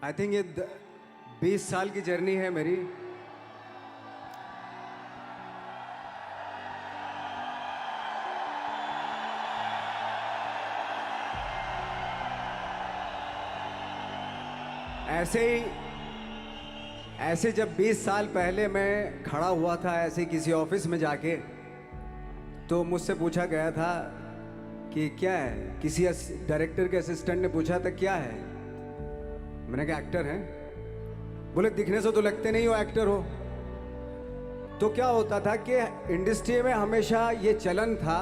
I think ये 20 साल की जर्नी है मेरी। ऐसे जब 20 साल पहले मैं खड़ा हुआ था ऐसे किसी ऑफिस में जाके, तो मुझसे पूछा गया था कि क्या है। किसी डायरेक्टर के असिस्टेंट ने पूछा था क्या है। मैंने कहा एक्टर हैं। बोले दिखने से तो लगते नहीं हो एक्टर हो। तो क्या होता था कि इंडस्ट्री में हमेशा ये चलन था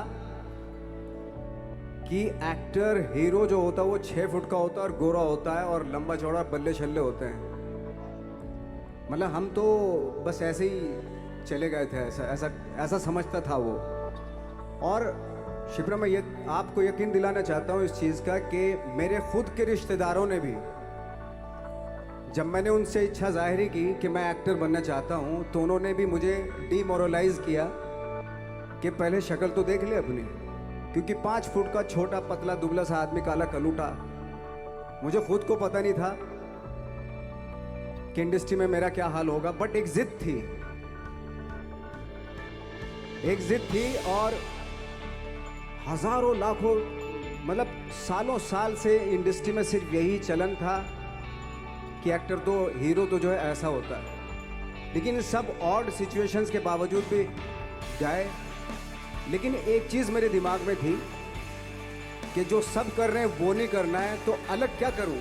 कि एक्टर हीरो जो होता है वो 6 फुट का होता है और गोरा होता है और लंबा चौड़ा बल्ले छल्ले होते हैं। मतलब हम तो बस ऐसे ही चले गए थे, ऐसा ऐसा ऐसा समझता था वो। और शिप्रा, मैं ये आपको यकीन दिलाना चाहता हूँ इस चीज़ का कि मेरे खुद के रिश्तेदारों ने भी, जब मैंने उनसे इच्छा जाहिर की कि मैं एक्टर बनना चाहता हूँ, तो उन्होंने भी मुझे डीमोरलाइज किया कि पहले शक्ल तो देख ले अपनी। क्योंकि 5 फुट का छोटा पतला दुबला सा आदमी, काला कलूटा, मुझे खुद को पता नहीं था कि इंडस्ट्री में मेरा क्या हाल होगा। बट एक जिद थी, और हजारों लाखों मतलब सालों साल से इंडस्ट्री में सिर्फ यही चलन था कि एक्टर तो, हीरो तो जो है ऐसा होता है। लेकिन सब ऑड सिचुएशंस के बावजूद भी जाए, लेकिन एक चीज़ मेरे दिमाग में थी कि जो सब कर रहे हैं वो नहीं करना है, तो अलग क्या करूं,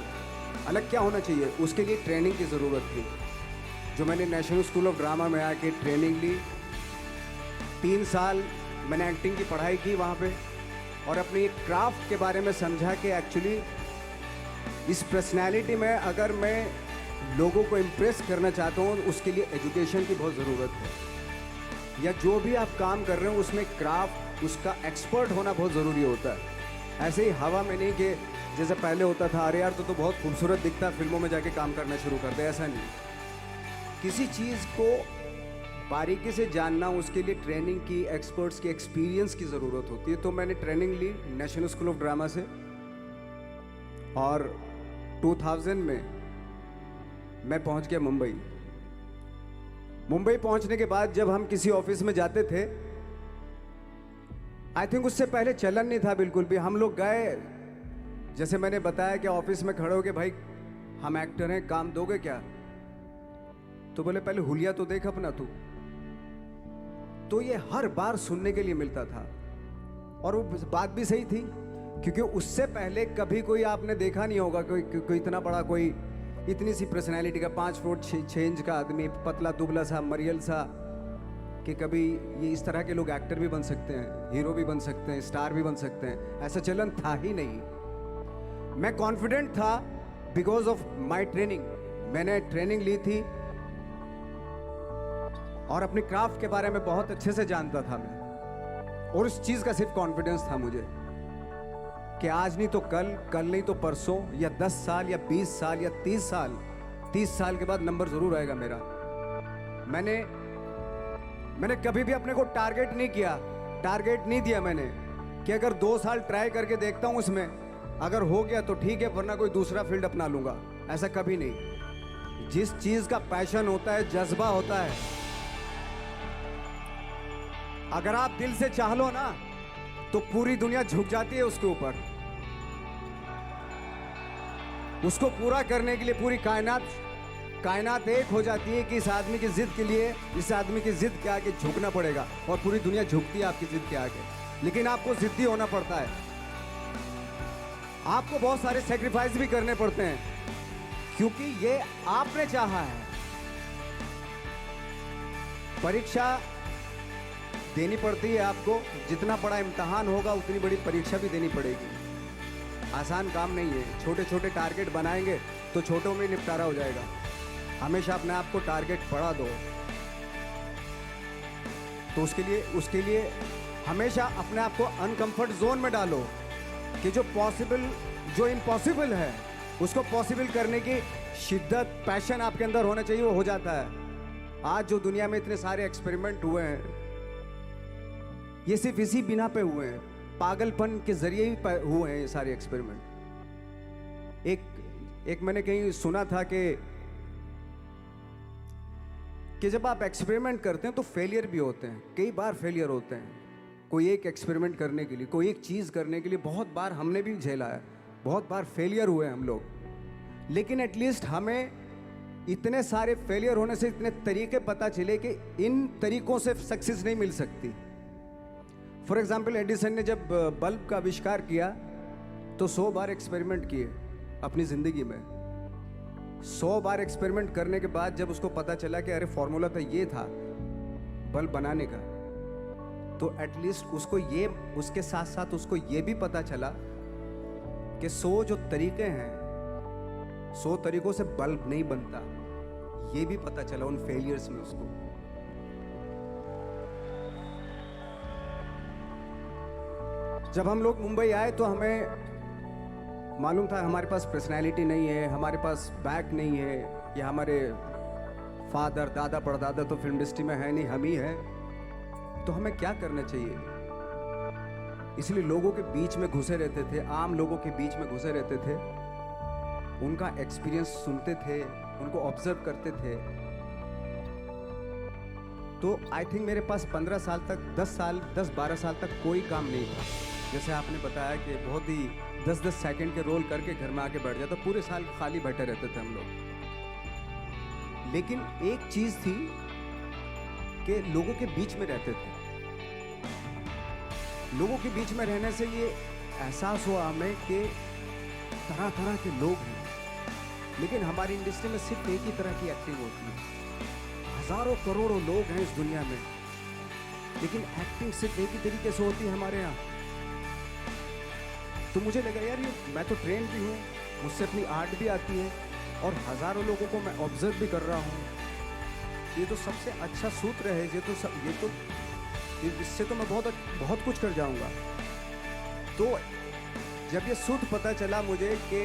अलग क्या होना चाहिए। उसके लिए ट्रेनिंग की ज़रूरत थी, जो मैंने नेशनल स्कूल ऑफ ड्रामा में आके ट्रेनिंग ली। 3 साल मैंने एक्टिंग की पढ़ाई की वहाँ पे, और अपनी एक क्राफ्ट के बारे में समझा कि एक्चुअली इस पर्सनैलिटी में अगर मैं लोगों को इम्प्रेस करना चाहता हूँ, उसके लिए एजुकेशन की बहुत ज़रूरत है। या जो भी आप काम कर रहे हो उसमें क्राफ्ट, उसका एक्सपर्ट होना बहुत ज़रूरी होता है। ऐसे ही हवा में नहीं कि जैसे पहले होता था, अरे यार तो बहुत खूबसूरत दिखता, फिल्मों में जाके काम करना शुरू कर दे। ऐसा नहीं, किसी चीज़ को बारीकी से जानना, उसके लिए ट्रेनिंग की, एक्सपर्ट्स की, एक्सपीरियंस की ज़रूरत होती है। तो मैंने ट्रेनिंग ली नेशनल स्कूल ऑफ ड्रामा से, और 2000 में मैं पहुंच गया मुंबई। मुंबई पहुंचने के बाद जब हम किसी ऑफिस में जाते थे, आई थिंक उससे पहले चलन नहीं था बिल्कुल भी। हम लोग गए, जैसे मैंने बताया कि ऑफिस में खड़े हो के, भाई हम एक्टर हैं, काम दोगे क्या? तो बोले पहले हुलिया तो देख अपना तू। तो ये हर बार सुनने के लिए मिलता था, और वो बात भी सही थी, क्योंकि उससे पहले कभी कोई आपने देखा नहीं होगा कोई इतना बड़ा, कोई इतनी सी पर्सनैलिटी का 5 फुट 6 इंच का आदमी, पतला दुबला सा मरियल सा, कि कभी ये इस तरह के लोग एक्टर भी बन सकते हैं, हीरो भी बन सकते हैं, स्टार भी बन सकते हैं। ऐसा चलन था ही नहीं। मैं कॉन्फिडेंट था बिकॉज ऑफ माई ट्रेनिंग। मैंने ट्रेनिंग ली थी और अपनी क्राफ्ट के बारे में बहुत अच्छे से जानता था मैं, और उस चीज़ का सिर्फ कॉन्फिडेंस था मुझे कि आज नहीं तो कल, कल नहीं तो परसों, या 10 साल या 20 साल या 30 साल के बाद नंबर ज़रूर आएगा मेरा। मैंने कभी भी अपने को टारगेट नहीं किया, टारगेट नहीं दिया मैंने कि अगर 2 साल ट्राई करके देखता हूँ, उसमें अगर हो गया तो ठीक है, वरना कोई दूसरा फील्ड अपना लूँगा। ऐसा कभी नहीं। जिस चीज़ का पैशन होता है, जज्बा होता है, अगर आप दिल से चाह लो ना, तो पूरी दुनिया झुक जाती है उसके ऊपर। उसको पूरा करने के लिए पूरी कायनात एक हो जाती है कि इस आदमी की जिद के लिए, इस आदमी की जिद के आगे झुकना पड़ेगा, और पूरी दुनिया झुकती है आपकी जिद के आगे। लेकिन आपको जिद्दी होना पड़ता है, आपको बहुत सारे सेक्रीफाइस भी करने पड़ते हैं, क्योंकि ये आपने चाहा है। परीक्षा देनी पड़ती है आपको, जितना बड़ा इम्तहान होगा उतनी बड़ी परीक्षा भी देनी पड़ेगी। आसान काम नहीं है। छोटे छोटे टारगेट बनाएंगे तो छोटों में निपटारा हो जाएगा। हमेशा अपने आप को टारगेट बढ़ा दो। तो उसके लिए हमेशा अपने आप को अनकंफर्ट जोन में डालो, कि जो इम्पॉसिबल है उसको पॉसिबल करने की शिद्दत, पैशन आपके अंदर होना चाहिए, वो हो जाता है। आज जो दुनिया में इतने सारे एक्सपेरिमेंट हुए हैं, ये सिर्फ इसी बिना पे हुए हैं, पागलपन के जरिए ही हुए हैं ये सारे एक्सपेरिमेंट। एक मैंने कहीं सुना था कि जब आप एक्सपेरिमेंट करते हैं तो फेलियर भी होते हैं, कई बार फेलियर होते हैं। कोई एक एक्सपेरिमेंट करने के लिए, कोई एक चीज़ करने के लिए बहुत बार हमने भी झेला है, बहुत बार फेलियर हुए हम लोग। लेकिन एटलीस्ट हमें इतने सारे फेलियर होने से इतने तरीके पता चले कि इन तरीकों से सक्सेस नहीं मिल सकती। फॉर एग्जाम्पल, एडिसन ने जब बल्ब का आविष्कार किया तो 100 बार एक्सपेरिमेंट किए अपनी ज़िंदगी में। 100 बार एक्सपेरिमेंट करने के बाद जब उसको पता चला कि अरे फॉर्मूला तो ये था बल्ब बनाने का, तो एटलीस्ट उसको ये, उसके साथ साथ उसको ये भी पता चला कि 100 जो तरीके हैं, 100 तरीकों से बल्ब नहीं बनता, ये भी पता चला उन फेलियर्स में उसको। जब हम लोग मुंबई आए तो हमें मालूम था हमारे पास पर्सनैलिटी नहीं है, हमारे पास बैक नहीं है, या हमारे फादर दादा परदादा तो फिल्म इंडस्ट्री में है नहीं, हम ही है। तो हमें क्या करना चाहिए? इसलिए लोगों के बीच में घुसे रहते थे, आम लोगों के बीच में घुसे रहते थे, उनका एक्सपीरियंस सुनते थे, उनको ऑब्जर्व करते थे। तो आई थिंक मेरे पास 15 साल तक, 10-12 साल तक कोई काम नहीं था। जैसे आपने बताया कि बहुत ही 10-10 सेकंड के रोल करके घर में आके बैठ जाता, तो पूरे साल खाली बैठे रहते थे हम लोग। लेकिन एक चीज़ थी कि लोगों के बीच में रहते थे। लोगों के बीच में रहने से ये एहसास हुआ हमें कि तरह तरह के लोग हैं, लेकिन हमारी इंडस्ट्री में सिर्फ एक ही तरह की एक्टिंग होती है। हजारों करोड़ों लोग हैं इस दुनिया में, लेकिन एक्टिंग सिर्फ एक ही तरीके से होती है हमारे यहाँ। तो मुझे लगा यार ये, मैं तो ट्रेन भी हूँ, मुझसे अपनी आर्ट भी आती है, और हजारों लोगों को मैं ऑब्जर्व भी कर रहा हूँ। ये तो सबसे अच्छा सूत्र है, इससे तो मैं बहुत कुछ कर जाऊँगा। तो जब ये सूत्र पता चला मुझे कि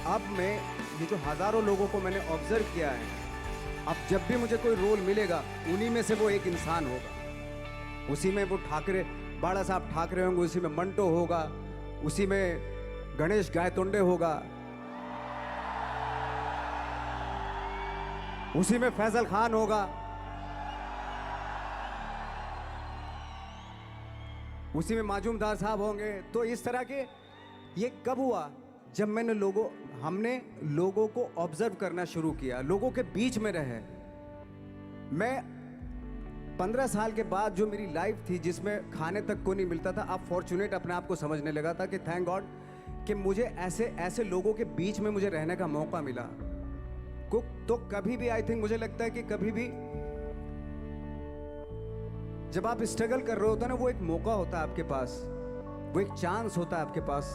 अब मैं ये जो हजारों लोगों को मैंने ऑब्जर्व किया है, अब जब भी मुझे कोई रोल मिलेगा उन्हीं में से वो एक इंसान होगा। उसी में वो ठाकरे, बाला साहब ठाकरे होंगे, उसी में मंटो होगा, उसी में गणेश गायतोंडे होगा, उसी में फैजल खान होगा, उसी में माजूमदार साहब होंगे। तो इस तरह के, ये कब हुआ? जब हमने लोगों को ऑब्जर्व करना शुरू किया, लोगों के बीच में रहे। मैं 15 साल के बाद जो मेरी लाइफ थी, जिसमें खाने तक को नहीं मिलता था, अब फॉर्चुनेट अपने आप को समझने लगा था कि थैंक गॉड कि मुझे ऐसे लोगों के बीच में मुझे रहने का मौका मिला। तो कभी भी, आई थिंक मुझे लगता है कि कभी भी जब आप स्ट्रगल कर रहे होते हैं ना, वो एक मौका होता है आपके पास, वो एक चांस होता है आपके पास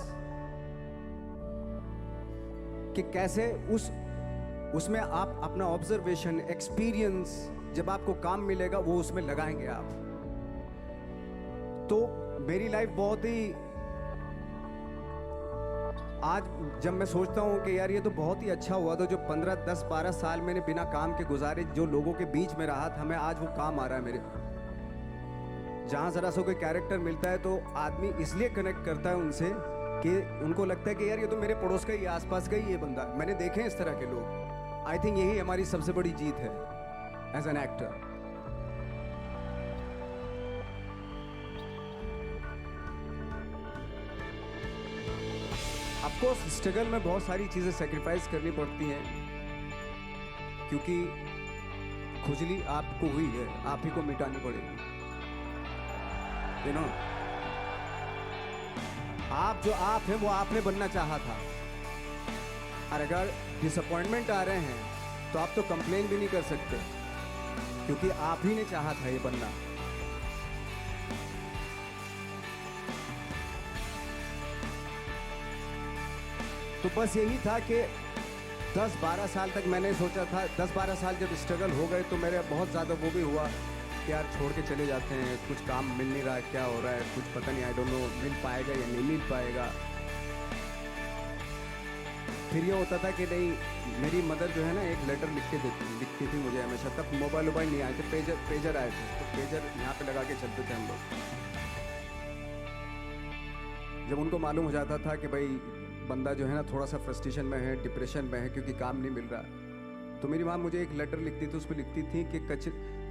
कि कैसे उसमें आप अपना ऑब्जर्वेशन, एक्सपीरियंस, जब आपको काम मिलेगा वो उसमें लगाएंगे आप। तो मेरी लाइफ बहुत ही, आज जब मैं सोचता हूँ कि यार ये तो बहुत ही अच्छा हुआ, तो जो 15, 10, 12 साल मैंने बिना काम के गुजारे, जो लोगों के बीच में रहा था मैं, आज वो काम आ रहा है मेरे। जहाँ ज़रा सा कोई कैरेक्टर मिलता है तो आदमी इसलिए कनेक्ट करता है उनसे कि उनको लगता है कि यार ये तो मेरे पड़ोस का ही, आसपास का ही ये बंदा। मैंने देखे हैं इस तरह के लोग। आई थिंक यही हमारी सबसे बड़ी जीत है as an actor. Of course struggle में बहुत सारी चीज़ें सेक्रीफाइस करनी पड़ती हैं, क्योंकि खुजली आपको हुई है, आप ही को मिटानी पड़ेगी। यू नो, आप जो आप हैं वो आपने बनना चाहा था, और अगर डिसअपॉइंटमेंट आ रहे हैं तो आप तो कंप्लेन भी नहीं कर सकते, क्योंकि आप ही ने चाहा था ये बनना। तो बस यही था कि 10-12 साल तक मैंने सोचा था, 10-12 साल जब स्ट्रगल हो गए तो मेरे बहुत ज़्यादा वो भी हुआ कि यार छोड़ के चले जाते हैं, कुछ काम मिल नहीं रहा, क्या हो रहा है, कुछ पता नहीं, आई डोंट नो मिल पाएगा या नहीं मिल पाएगा। फिर ये होता था कि नहीं, मेरी मदर जो है ना एक लेटर लिखती थी मुझे हमेशा। तब मोबाइल नहीं आए थे, पेजर आए थे, तो पेजर यहाँ पे लगा के चलते थे हम लोग। जब उनको मालूम हो जाता था कि भाई बंदा जो है ना थोड़ा सा फ्रस्ट्रेशन में है, डिप्रेशन में है क्योंकि काम नहीं मिल रहा। तो मेरी माँ मुझे एक लेटर लिखती थी, उस पर लिखती थी कि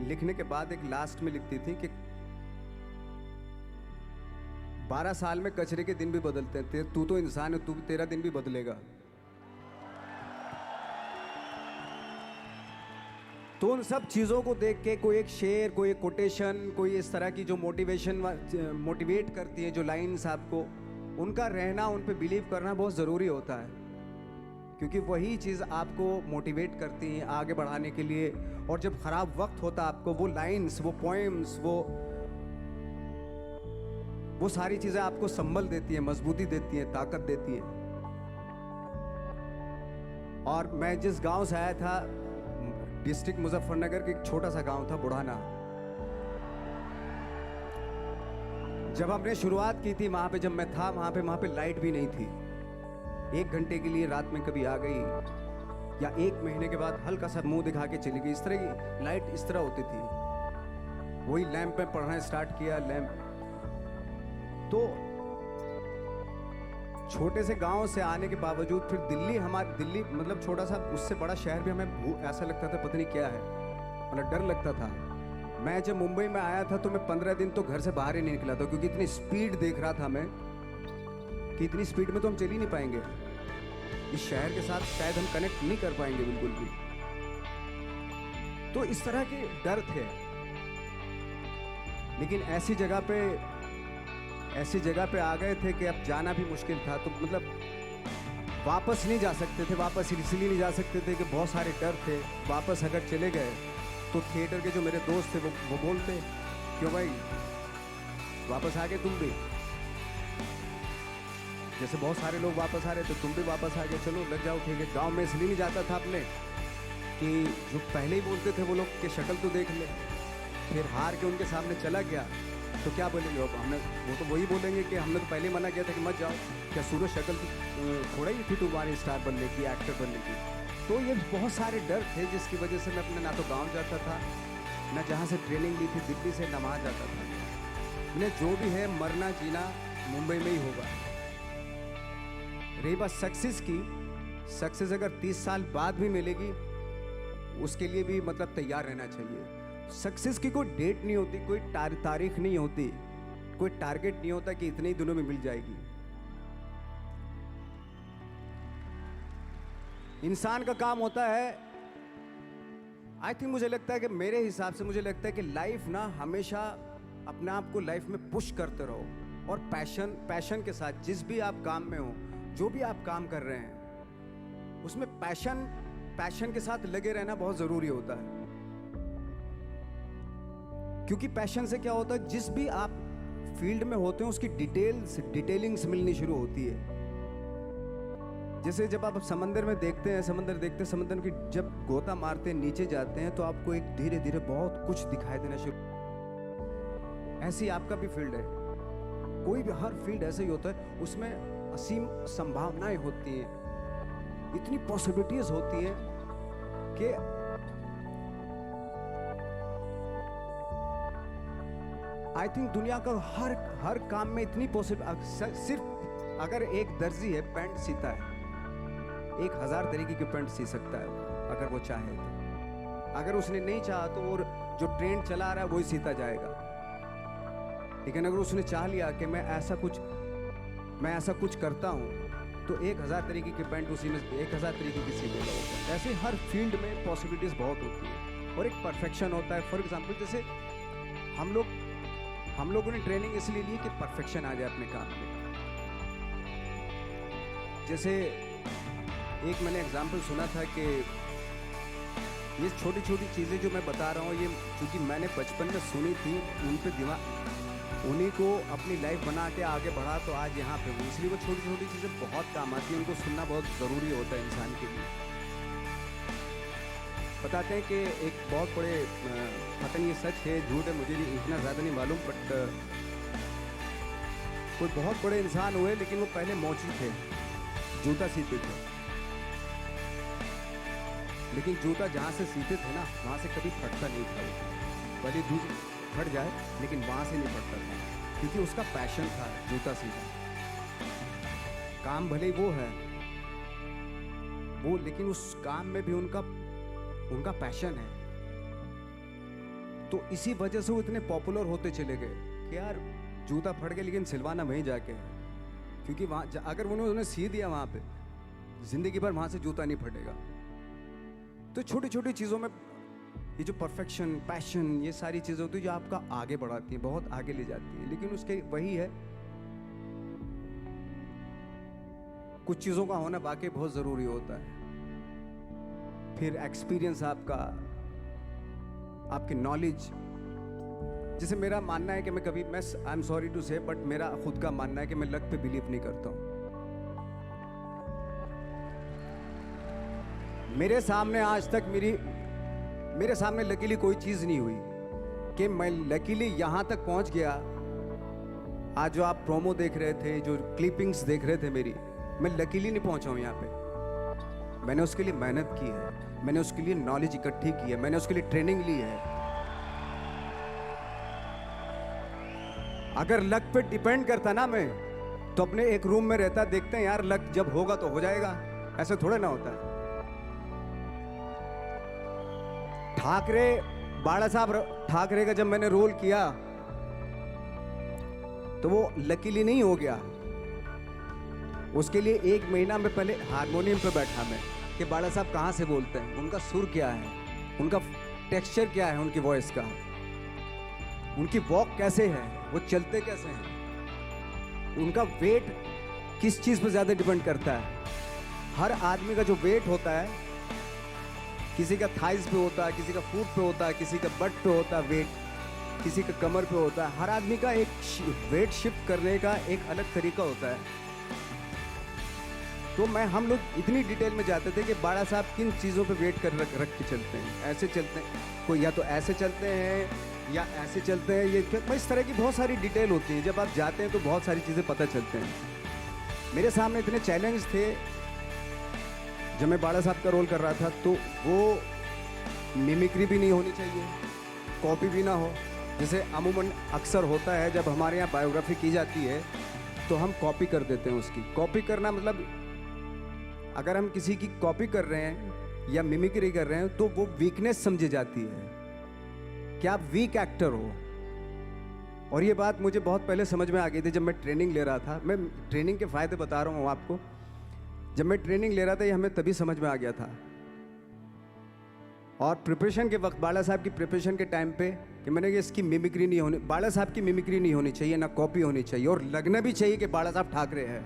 लिखने के बाद एक लास्ट में लिखती थी कि 12 साल में कचरे के दिन भी बदलते हैं, तू तो इंसान है, तेरा दिन भी बदलेगा। तो उन सब चीज़ों को देख के कोई एक शेर, कोई एक कोटेशन, कोई इस तरह की जो मोटिवेट करती है जो लाइंस आपको, उनका रहना, उन पे बिलीव करना बहुत ज़रूरी होता है, क्योंकि वही चीज़ आपको मोटिवेट करती हैं आगे बढ़ाने के लिए। और जब ख़राब वक्त होता है आपको वो लाइंस, वो पोएम्स, वो सारी चीज़ें आपको संबल देती हैं, मजबूती देती हैं, ताकत देती हैं। और मैं जिस गांव से आया था, डिस्ट्रिक्ट मुजफ्फरनगर के एक छोटा सा गांव था बुढ़ाना। जब हमने शुरुआत की थी वहां पे, जब मैं था वहां पे लाइट भी नहीं थी। 1 घंटे के लिए रात में कभी आ गई, या 1 महीने के बाद हल्का सा मुंह दिखा के चली गई। इस तरह की लाइट इस तरह होती थी। वही लैंप में पढ़ना स्टार्ट किया, लैंप। तो छोटे से गांव से आने के बावजूद फिर दिल्ली मतलब छोटा सा, उससे बड़ा शहर भी हमें ऐसा लगता था पता नहीं क्या है, मतलब डर लगता था। मैं जब मुंबई में आया था तो मैं 15 दिन तो घर से बाहर ही नहीं निकला था, क्योंकि इतनी स्पीड देख रहा था मैं कि इतनी स्पीड में तो हम चल ही नहीं पाएंगे, इस शहर के साथ शायद हम कनेक्ट नहीं कर पाएंगे बिल्कुल भी। तो इस तरह के डर थे। लेकिन ऐसी जगह पे आ गए थे कि अब जाना भी मुश्किल था। तो मतलब वापस नहीं जा सकते थे, वापस इसलिए नहीं जा सकते थे कि बहुत सारे डर थे। वापस अगर चले गए तो थिएटर के जो मेरे दोस्त थे वो बोलते, क्यों भाई वापस आ गए तुम भी, जैसे बहुत सारे लोग वापस आ रहे थे तुम भी वापस आ गए, चलो लग जाओ ठीक है। गाँव में इसलिए नहीं जाता था अपने कि जो पहले ही बोलते थे वो लोग कि शक्ल तो देख ले, फिर हार के उनके सामने चला गया तो क्या बोलेंगे वो तो वही बोलेंगे कि हमने तो पहले मना किया था कि मत जाओ, क्या सूरज शक्ल थोड़ा ही थी तुम्हारी स्टार बनने की, एक्टर बनने की। तो ये बहुत सारे डर थे जिसकी वजह से मैं अपने ना तो गांव जाता था, ना जहाँ से ट्रेनिंग ली थी दिल्ली से, ना वहाँ जाता था। मैंने जो भी है मरना जीना मुंबई में ही होगा। रही बात सक्सेस की, सक्सेस अगर 30 साल बाद भी मिलेगी उसके लिए भी मतलब तैयार रहना चाहिए। सक्सेस की कोई डेट नहीं होती, कोई तारीख नहीं होती, कोई टारगेट नहीं होता कि इतने ही दिनों में मिल जाएगी। इंसान का काम होता है, आई थिंक मुझे लगता है कि मेरे हिसाब से मुझे लगता है कि लाइफ ना हमेशा अपने आप को लाइफ में पुश करते रहो, और पैशन के साथ जिस भी आप काम में हो, जो भी आप काम कर रहे हैं उसमें पैशन के साथ लगे रहना बहुत ज़रूरी होता है। क्योंकि पैशन से क्या होता है, जिस भी आप फील्ड में होते हैं उसकी डिटेलिंग्स मिलनी शुरू होती है। जैसे जब आप समंदर में देखते हैं, समंदर की जब गोता मारते हैं, नीचे जाते हैं तो आपको एक धीरे धीरे बहुत कुछ दिखाई देना शुरू। ऐसी आपका भी फील्ड है, कोई भी हर फील्ड ऐसे ही होता है, उसमें असीम संभावनाएं होती हैं, इतनी पॉसिबिलिटीज होती हैं कि आई थिंक दुनिया का हर काम में इतनी सिर्फ अगर एक दर्जी है पैंट सीता है, 1000 तरीके की पैंट सी सकता है अगर वो चाहे तो। अगर उसने नहीं चाहा तो वो जो ट्रेंड चला रहा है वही सीता जाएगा। लेकिन अगर उसने चाह लिया कि मैं ऐसा कुछ करता हूँ तो 1000 तरीके की पैंट उसी में 1000 तरीके की सी देगा। ऐसे हर फील्ड में पॉसिबिलिटीज बहुत होती है और एक परफेक्शन होता है। फॉर एग्जाम्पल जैसे हम लोगों ने ट्रेनिंग इसलिए ली कि परफेक्शन आ जाए अपने काम में। जैसे एक मैंने एग्जाम्पल सुना था कि ये छोटी छोटी चीज़ें जो मैं बता रहा हूँ, ये चूँकि मैंने बचपन में सुनी थी, उन पे दिमाग, उन्हीं को अपनी लाइफ बना के आगे बढ़ा तो आज यहाँ पे हूँ। इसलिए वो छोटी छोटी चीज़ें बहुत काम आती हैं, उनको सुनना बहुत ज़रूरी होता है इंसान के लिए। बताते हैं कि एक बहुत बड़े, पता नहीं ये सच है झूठ है, मुझे इतना ज़्यादा नहीं मालूम, बट कोई बहुत बड़े इंसान हुए लेकिन वो पहले मौची थे, जूता सीते थे। लेकिन जूता जहाँ से सीते थे ना वहाँ से कभी फटता नहीं था। भले दूध फट जाए लेकिन वहाँ से नहीं फटता था, क्योंकि उसका पैशन था जूता सीना। काम भले ही वो है वो, लेकिन उस काम में भी उनका पैशन है। तो इसी वजह से वो इतने पॉपुलर होते चले गए कि यार जूता फट गया लेकिन सिलवाना वहीं जाके है, क्योंकि वहाँ अगर उन्होंने सी दिया वहाँ पे, जिंदगी भर वहाँ से जूता नहीं फटेगा। तो छोटी छोटी चीज़ों में ये जो परफेक्शन, पैशन, ये सारी चीज़ें होती है जो आपका आगे बढ़ाती हैं, बहुत आगे ले जाती हैं। लेकिन उसके वही है, कुछ चीज़ों का होना वाकई बहुत ज़रूरी होता है। फिर एक्सपीरियंस आपकी नॉलेज। जैसे मेरा मानना है कि मैं आई एम सॉरी टू से, बट मेरा खुद का मानना है कि मैं लक पे बिलीव नहीं करता हूँ। मेरे सामने आज तक मेरे सामने लकीली कोई चीज़ नहीं हुई कि मैं लकीली यहाँ तक पहुँच गया। आज जो आप प्रोमो देख रहे थे, जो क्लिपिंग्स देख रहे थे मेरी, मैं लकीली नहीं पहुँचा हूँ यहाँ पे। मैंने उसके लिए मेहनत की है, मैंने उसके लिए नॉलेज इकट्ठी की है, मैंने उसके लिए ट्रेनिंग ली है। अगर लक पे डिपेंड करता ना मैं, तो अपने एक रूम में रहता, देखते हैं यार लक जब होगा तो हो जाएगा, ऐसे थोड़ा ना होता है। बाला साहब ठाकरे का जब मैंने रोल किया तो वो लकीली नहीं हो गया। उसके लिए 1 महीना में पहले हारमोनियम पे बैठा मैं कि बाला साहब कहाँ से बोलते हैं, उनका सुर क्या है, उनका टेक्सचर क्या है, उनकी वॉइस का, उनकी वॉक कैसे है, वो चलते कैसे हैं, उनका वेट किस चीज़ पर ज़्यादा डिपेंड करता है। हर आदमी का जो वेट होता है, किसी का थाइस पे होता है, किसी का फूट पे होता है, किसी का बट पे होता है वेट, किसी का कमर पे होता है। हर आदमी का एक वेट शिफ्ट करने का एक अलग तरीका होता है। तो हम लोग इतनी डिटेल में जाते थे कि बाला साहब किन चीज़ों पे वेट कर रख के चलते हैं, ऐसे चलते हैं, कोई या तो ऐसे चलते हैं या ऐसे चलते हैं, ये इस तरह की बहुत सारी डिटेल होती है। जब आप जाते हैं तो बहुत सारी चीज़ें पता चलते हैं। मेरे सामने इतने चैलेंज थे जब मैं बाला साहब का रोल कर रहा था, तो वो मिमिक्री भी नहीं होनी चाहिए, कॉपी भी ना हो। जैसे अमूमन अक्सर होता है जब हमारे यहाँ बायोग्राफी की जाती है तो हम कॉपी कर देते हैं उसकी। कॉपी करना मतलब अगर हम किसी की कॉपी कर रहे हैं या मिमिक्री कर रहे हैं तो वो वीकनेस समझी जाती है कि आप वीक एक्टर हो। और ये बात मुझे बहुत पहले समझ में आ गई थी जब मैं ट्रेनिंग ले रहा था। मैं ट्रेनिंग के फ़ायदे बता रहा हूँ आपको। जब मैं ट्रेनिंग ले रहा था ये हमें तभी समझ में आ गया था। और प्रिपरेशन के वक्त, बाला साहब की प्रिपरेशन के टाइम पे, कि मैंने कि इसकी मिमिक्री नहीं होनी, बाला साहब की मिमिक्री नहीं होनी चाहिए, ना कॉपी होनी चाहिए, और लगना भी चाहिए कि बाला साहब ठाकरे हैं।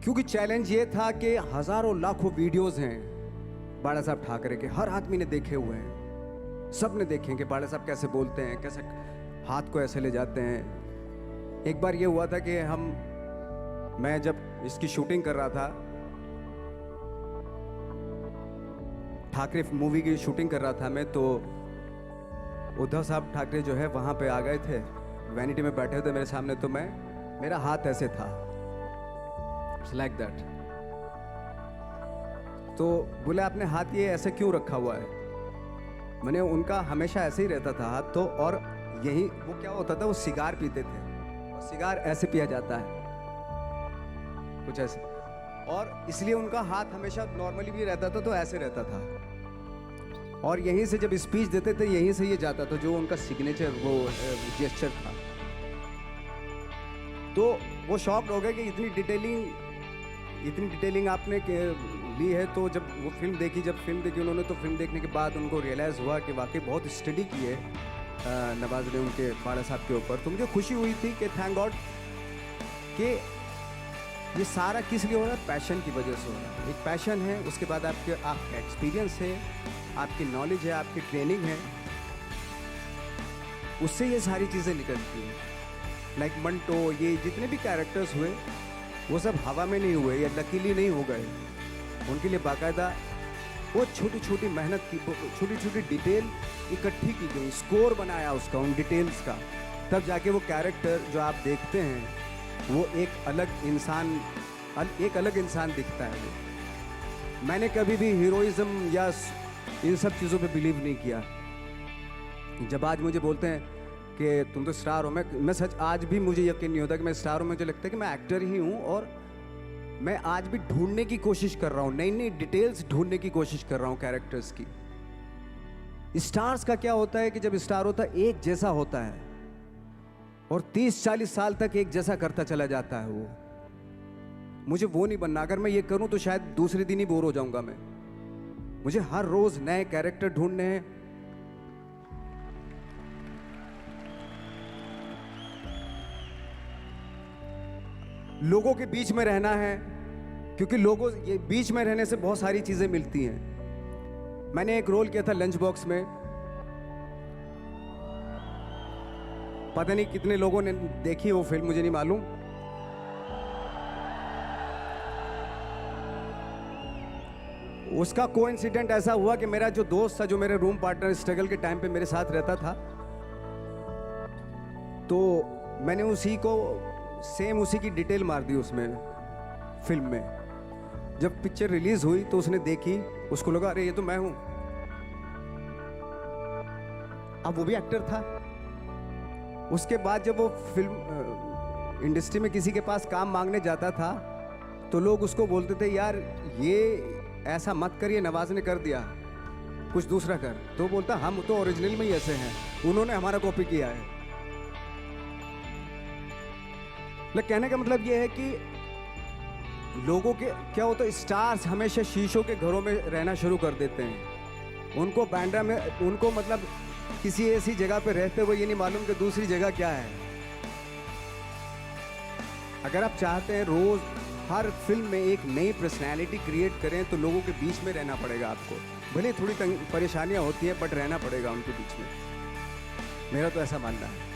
क्योंकि चैलेंज ये था कि हजारों लाखों वीडियोस हैं बाला साहब ठाकरे के, हर आदमी ने देखे हुए हैं, सब ने देखे कि बाला साहब कैसे बोलते हैं, कैसे हाथ को ऐसे ले जाते हैं। एक बार ये हुआ था कि मैं जब इसकी शूटिंग कर रहा था, ठाकरे मूवी की शूटिंग कर रहा था मैं, तो उद्धव साहब ठाकरे जो है वहाँ पे आ गए थे, वैनिटी में बैठे थे मेरे सामने। तो मेरा हाथ ऐसे था, लाइक दैट। तो बोले आपने हाथ ये ऐसे क्यों रखा हुआ है? मैंने उनका हमेशा ऐसे ही रहता था हाथ। तो और यही वो क्या होता था, वो सिगार पीते थे, और सिगार ऐसे पिया जाता है कुछ ऐसे, और इसलिए उनका हाथ हमेशा नॉर्मली भी रहता था तो ऐसे रहता था। और यहीं से जब स्पीच देते थे यहीं से ये जाता था, जो उनका सिग्नेचर वो जेस्चर था। तो वो शॉक्ड हो गए कि इतनी डिटेलिंग आपने ली है। तो जब वो फिल्म देखी उन्होंने, तो फिल्म देखने के बाद उनको रियलाइज़ हुआ कि वाकई बहुत स्टडी की है नवाज ने उनके बाला साहब के ऊपर। तो मुझे खुशी हुई थी कि थैंक गॉड कि ये सारा किस लिए हो रहा है, पैशन की वजह से हो रहा है। एक पैशन है, उसके बाद आपका एक्सपीरियंस है, आपकी नॉलेज है, आपकी ट्रेनिंग है, उससे ये सारी चीज़ें निकलती हैं। लाइक मंटो, ये जितने भी कैरेक्टर्स हुए वो सब हवा में नहीं हुए या लकीली नहीं हो गए। उनके लिए बाकायदा वो छोटी छोटी मेहनत की, छोटी छोटी डिटेल इकट्ठी की गई, स्कोर बनाया उसका, उन डिटेल्स का, तब जाके वो कैरेक्टर जो आप देखते हैं वो एक अलग इंसान दिखता है। मैंने कभी भी हीरोइज्म या इन सब चीज़ों पे बिलीव नहीं किया। जब आज मुझे बोलते हैं कि तुम तो स्टार हो, मैं सच आज भी मुझे यकीन नहीं होता कि मैं स्टार हूँ। मुझे लगता है कि मैं एक्टर ही हूँ और मैं आज भी ढूंढने की कोशिश कर रहा हूँ, नई नई डिटेल्स ढूंढने की कोशिश कर रहा हूँ कैरेक्टर्स की। स्टार्स का क्या होता है कि जब स्टार होता है एक जैसा होता है और 30-40 साल तक एक जैसा करता चला जाता है वो। मुझे वो नहीं बनना। अगर मैं ये करूं तो शायद दूसरे दिन ही बोर हो जाऊंगा मैं। मुझे हर रोज नए कैरेक्टर ढूंढने हैं। लोगों के बीच में रहना है, क्योंकि लोगों ये बीच में रहने से बहुत सारी चीजें मिलती हैं। मैंने एक रोल किया था लंच बॉक्स में, पता नहीं कितने लोगों ने देखी वो फिल्म, मुझे नहीं मालूम। उसका कोइंसिडेंट ऐसा हुआ कि मेरा जो दोस्त था, जो मेरे रूम पार्टनर स्ट्रगल के टाइम पे मेरे साथ रहता था, तो मैंने उसी को सेम उसी की डिटेल मार दी उसमें फिल्म में। जब पिक्चर रिलीज हुई तो उसने देखी, उसको लगा अरे ये तो मैं हूं। अब वो भी एक्टर था। उसके बाद जब वो फिल्म इंडस्ट्री में किसी के पास काम मांगने जाता था तो लोग उसको बोलते थे यार ये ऐसा मत कर, ये नवाज ने कर दिया, कुछ दूसरा कर। तो बोलता हम तो ओरिजिनल में ही ऐसे हैं, उन्होंने हमारा कॉपी किया है। लेकिन कहने का मतलब ये है कि लोगों के क्या होता है, स्टार्स हमेशा शीशों के घरों में रहना शुरू कर देते हैं। उनको बांद्रा में, उनको मतलब किसी ऐसी जगह पे रहते हुए ये नहीं मालूम कि दूसरी जगह क्या है। अगर आप चाहते हैं रोज हर फिल्म में एक नई पर्सनैलिटी क्रिएट करें तो लोगों के बीच में रहना पड़ेगा आपको। भले थोड़ी परेशानियां होती हैं बट रहना पड़ेगा उनके बीच में। मेरा तो ऐसा मानना है।